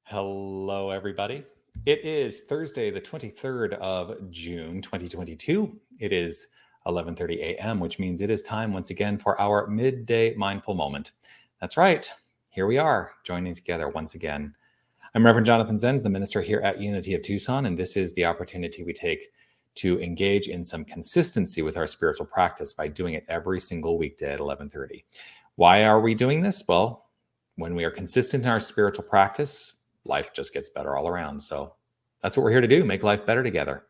Hello, everybody. It is Thursday, the 23rd of June, 2022. It is 11:30 a.m., which means it is time once again for our Midday Mindful Moment. That's right. Here we are, joining together once again. I'm Reverend Jonathan Zenz, the minister here at Unity of Tucson, and this is the opportunity we take to engage in some consistency with our spiritual practice by doing it every single weekday at 11:30. Why are we doing this? Well, when we are consistent in our spiritual practice, life just gets better all around. So that's what we're here to do, make life better together.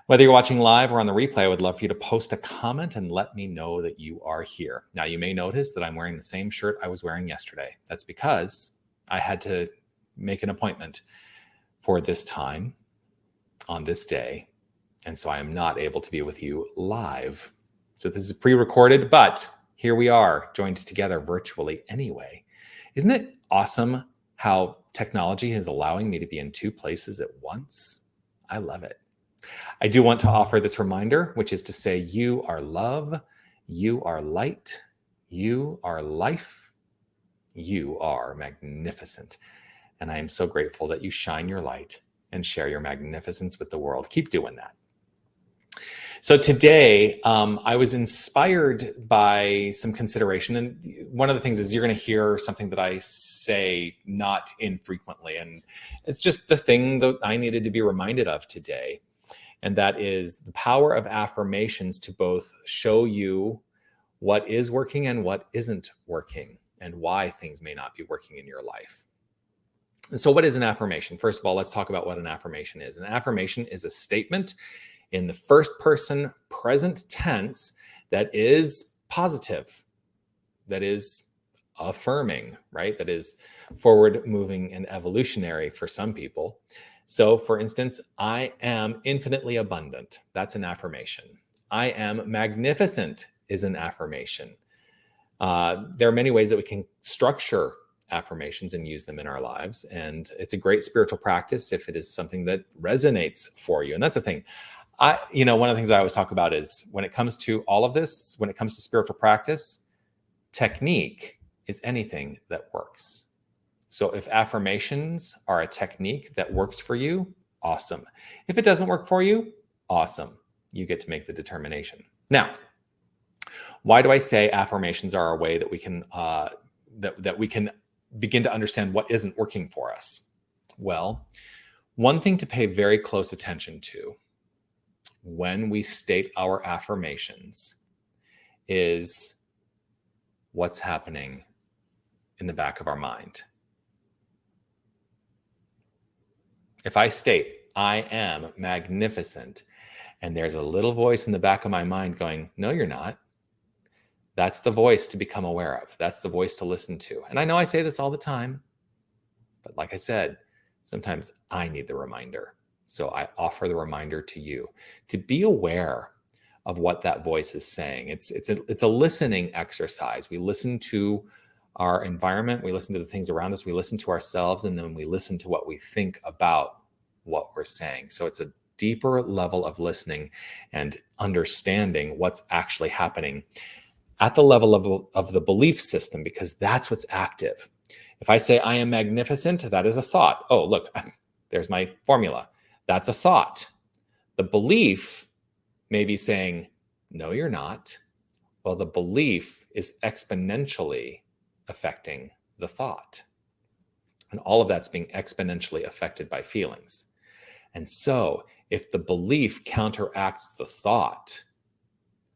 Whether you're watching live or on the replay, I would love for you to post a comment and let me know that you are here. Now, you may notice that I'm wearing the same shirt I was wearing yesterday. That's because I had to make an appointment for this time on this day. And so I am not able to be with you live. So this is pre-recorded, but here we are, joined together virtually anyway. Isn't it awesome how technology is allowing me to be in two places at once? I love it. I do want to offer this reminder, which is to say, you are love, you are light, you are life, you are magnificent. And I am so grateful that you shine your light and share your magnificence with the world. Keep doing that. So today, I was inspired by some consideration. And one of the things is you're going to hear something that I say not infrequently. And it's just the thing that I needed to be reminded of today. And that is the power of affirmations to both show you what is working and what isn't working, and why things may not be working in your life. And so what is an affirmation? First of all, let's talk about what an affirmation is. An affirmation is a statement in the first person present tense that is positive, that is affirming, right? That is forward moving and evolutionary for some people. So for instance, I am infinitely abundant. That's an affirmation. I am magnificent is an affirmation. There are many ways that we can structure affirmations and use them in our lives. And it's a great spiritual practice if it is something that resonates for you. And that's the thing. One of the things I always talk about is when it comes to all of this, when it comes to spiritual practice, technique is anything that works. So if affirmations are a technique that works for you, awesome. If it doesn't work for you, awesome. You get to make the determination. Now, why do I say affirmations are a way that we can that we can begin to understand what isn't working for us? Well, one thing to pay very close attention to when we state our affirmations is what's happening in the back of our mind. If I state, I am magnificent, and there's a little voice in the back of my mind going, no, you're not. That's the voice to become aware of. That's the voice to listen to. And I know I say this all the time, but like I said, sometimes I need the reminder. So I offer the reminder to you to be aware of what that voice is saying. It's a listening exercise. We listen to our environment, we listen to the things around us, we listen to ourselves, and then we listen to what we think about what we're saying. So it's a deeper level of listening and understanding what's actually happening at the level of the belief system, because that's what's active. If I say I am magnificent, that is a thought. Oh, look, there's my formula. That's a thought. The belief may be saying, no, you're not. Well, the belief is exponentially affecting the thought. And all of that's being exponentially affected by feelings. And so if the belief counteracts the thought,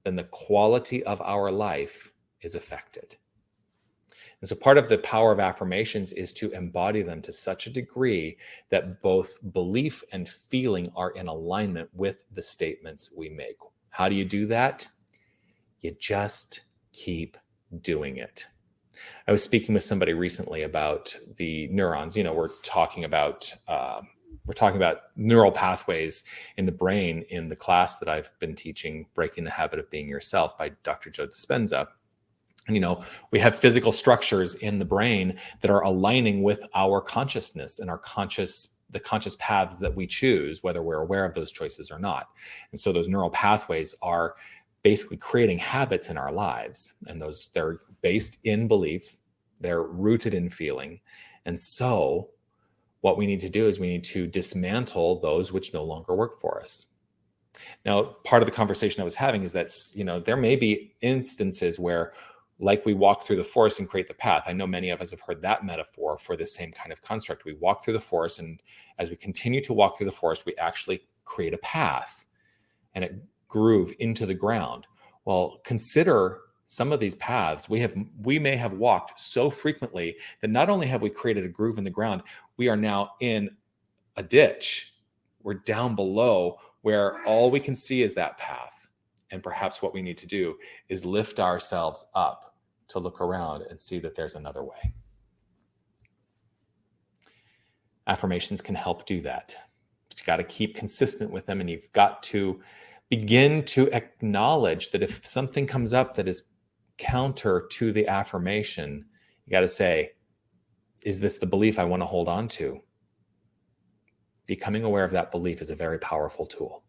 then the quality of our life is affected. And so part of the power of affirmations is to embody them to such a degree that both belief and feeling are in alignment with the statements we make. How do you do that? You just keep doing it. I was speaking with somebody recently about the neurons. We're talking about neural pathways in the brain in the class that I've been teaching, Breaking the Habit of Being Yourself by Dr. Joe Dispenza. And, we have physical structures in the brain that are aligning with our consciousness and the conscious paths that we choose, whether we're aware of those choices or not. And so those neural pathways are basically creating habits in our lives. And they're based in belief, they're rooted in feeling. And so What we need to do is we need to dismantle those which no longer work for us. Now, part of the conversation I was having is that, there may be instances where, like we walk through the forest and create the path. I know many of us have heard that metaphor for the same kind of construct. We walk through the forest, and as we continue to walk through the forest, we actually create a path and it groove into the ground. Well, consider some of these paths we may have walked so frequently that not only have we created a groove in the ground, we are now in a ditch. We're down below where all we can see is that path. And perhaps what we need to do is lift ourselves up to look around and see that there's another way. Affirmations can help do that. But you got to keep consistent with them, and you've got to begin to acknowledge that if something comes up that is counter to the affirmation, you got to say, is this the belief I want to hold on to? Becoming aware of that belief is a very powerful tool.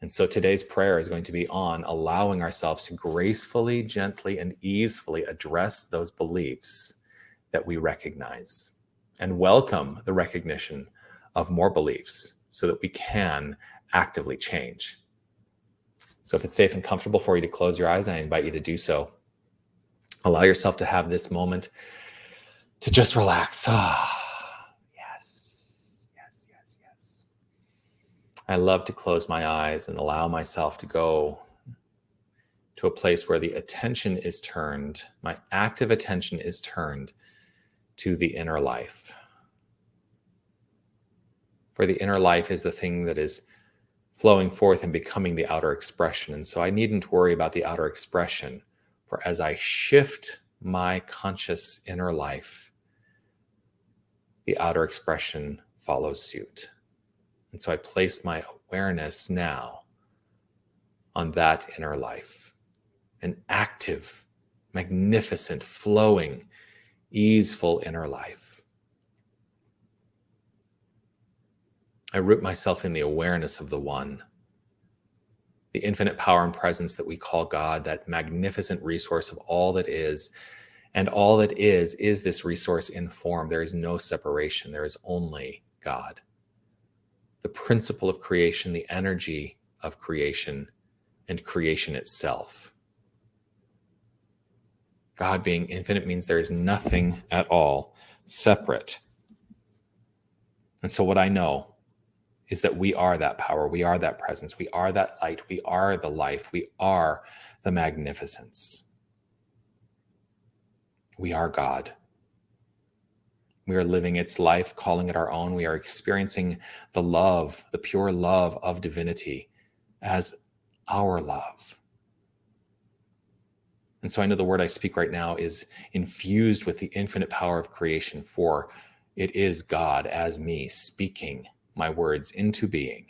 And so today's prayer is going to be on allowing ourselves to gracefully, gently, and easily address those beliefs that we recognize and welcome the recognition of more beliefs so that we can actively change. So if it's safe and comfortable for you to close your eyes, I invite you to do so. Allow yourself to have this moment to just relax. Yes. I love to close my eyes and allow myself to go to a place where the attention is turned, my active attention is turned to the inner life. For the inner life is the thing that is flowing forth and becoming the outer expression. And so I needn't worry about the outer expression, for as I shift my conscious inner life, the outer expression follows suit. And so I place my awareness now on that inner life, an active, magnificent, flowing, easeful inner life. I root myself in the awareness of the One, the infinite power and presence that we call God, that magnificent resource of all that is. And all that is this resource in form. There is no separation. There is only God. The principle of creation, the energy of creation, and creation itself. God being infinite means there is nothing at all separate. And so what I know is that we are that power, we are that presence, we are that light, we are the life, we are the magnificence. We are God. We are living its life, calling it our own. We are experiencing the love, the pure love of divinity as our love. And so I know the word I speak right now is infused with the infinite power of creation, for it is God as me speaking my words into being.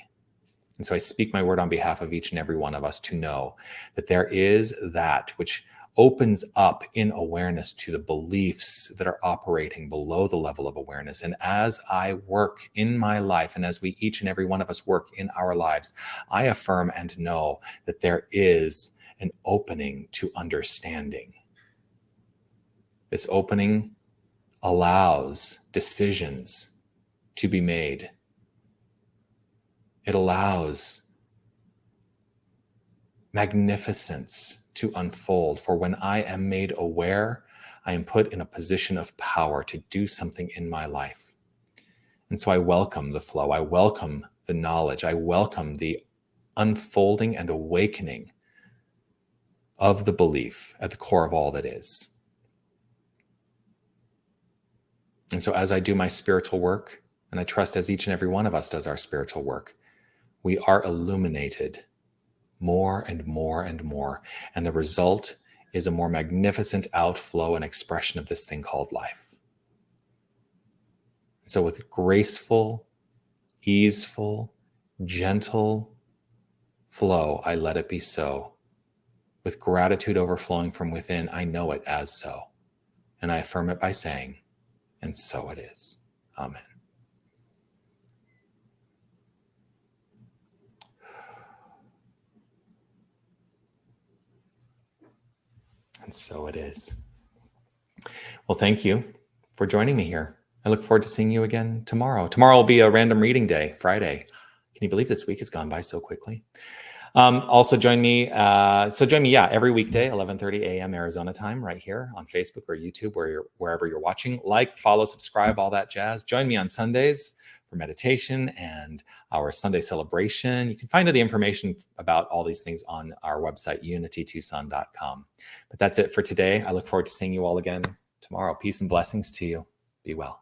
And so I speak my word on behalf of each and every one of us to know that there is that which opens up in awareness to the beliefs that are operating below the level of awareness. And as I work in my life, and as we each and every one of us work in our lives, I affirm and know that there is an opening to understanding. This opening allows decisions to be made. It allows magnificence to unfold. For when I am made aware, I am put in a position of power to do something in my life. And so I welcome the flow. I welcome the knowledge. I welcome the unfolding and awakening of the belief at the core of all that is. And so as I do my spiritual work, and I trust as each and every one of us does our spiritual work, we are illuminated more and more and more. And the result is a more magnificent outflow and expression of this thing called life. So with graceful, easeful, gentle flow, I let it be so. With gratitude overflowing from within, I know it as so. And I affirm it by saying, and so it is. Amen. And so it is. Well, thank you for joining me here. I look forward to seeing you again tomorrow. Tomorrow will be a random reading day, Friday. Can you believe this week has gone by so quickly? Also join me. Every weekday, 11:30 a.m. Arizona time, right here on Facebook or YouTube, wherever you're watching. Like, follow, subscribe, all that jazz. Join me on Sundays for meditation and our Sunday celebration. You can find all the information about all these things on our website, unitytucson.com. But that's it for today. I look forward to seeing you all again tomorrow. Peace and blessings to you. Be well.